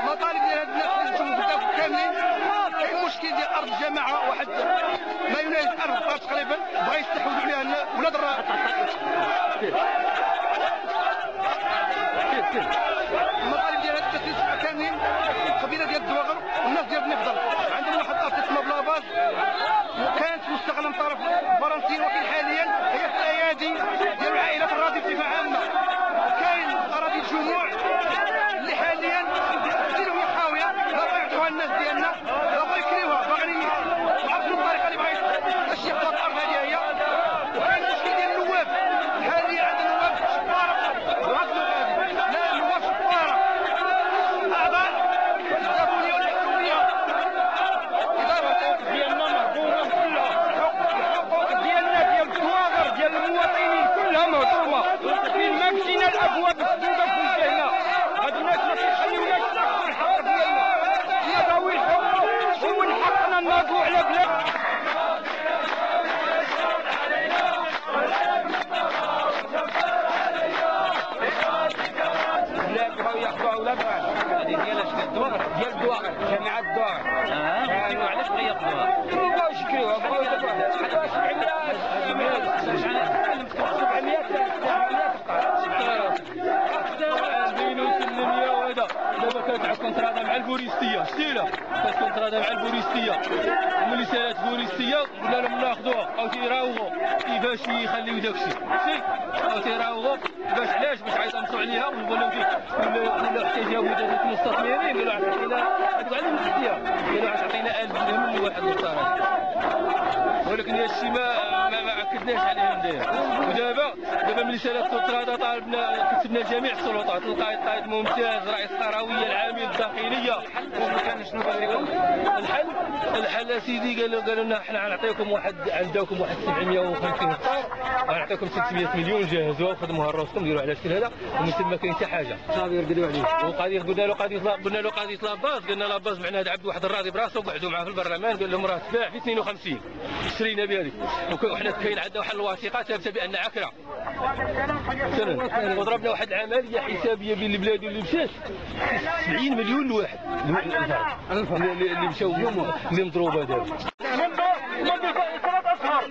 المطالب ديال هاد الناس اللي نشوفوا كاملين، كاين مشكل ديال ارض الجماعه، واحد ما يناهز 1000 دار تقريبا بغا يستحوذوا عليها ولاد الراجل. المطالب ديال هاد الناس كاملين، القبيله ديال الدواغر والناس ديال النفضل عندهم واحد الارض تسمى بلاباز، وكانت مستغله من طرف الفرنسيين، ولكن حاليا هي في الايادي ديال العائلات الراضيه بصفه عامه. كاين اراضي الجموع اللي حاليا ديالهم هي خاويه، لا بغا يعطوها الناس ديالنا، لا بغا يكريوها، باغيين وعرفوا الطريقه اللي بغا باش ياخذوا الارض هذه هي. وكاين المشكل ديال النواب، حاليا عندنا نواب شطاره وعطلوا غادي، لا نواب شطاره اعضاء الدبوليه والحكوميه، الاداره ديالنا مهضومه كلها، الحقوق ديالنا ديال الدواغر ديال المواطنين كلها مهضومه، فين ما مشينا الابواب مسدوده في وجهنا. هاد الناس ما كيخليوناش ناخذوا الحق ديالنا، حنا ذوي الحقوق ومن حقنا نناضلوا على بلاد. لا بغاو ياخذوها ولا بغاو، هذه ديال اش الدواغر ديال الدواغر، جماعه الدواغر. ايوا علاش بغا ياخذوها؟ بغاو يشكيوها، بغاو يدفعوها 700 وهذا دابا كتعرف كونترادا مع البوليسيه، شتينا كانت كونترادا مع البوليسيه، ملي سالات البوليسيه قلنا لهم ناخذوها او تيراوغوا كيفاش يخليو داكشي، شتي او تيراوغوا باش علاش باش عيطمسوا عليها ونقولوا ولا حتى جابوا دابا المستثمرين قالوا عطينا هذوك على المسكيه، قالوا عطينا 1000 درهم لواحد المستثمر، ولكن هذا الشيء ما اكدناش عليهم دابا ملي سالات الكونترادا طالبنا كتبنا جميع السلطات، القائد ممتاز، رئيس القرويه، العامل الداخليه. شنو كان الحل سيدي؟ قالوا لنا حنا غنعطيكم عندكم واحد 750 هكتار، غنعطيكم 600 مليون جهزوها وخدموها لراسكم ديروا على الشكل هذا، ومن ثم كاين حتى حاجه صافي قالوا عليه. وقضيه قلنا له قضيه لاباز، قلنا لاباز معنا هذا عبد واحد الراضي براسه، وقعدوا معاه في البرلمان قال لهم راه تباع في 52 شرينا بهذه، وحنا كاين عندنا واحد الوثيقه ثابته بان عكره وضربنا واحد العمليه حسابيه بين البلاد واللي مشات 70 مليون لواحد اللي مشاو اللي مضروبه دابا منذ 3 اشهر.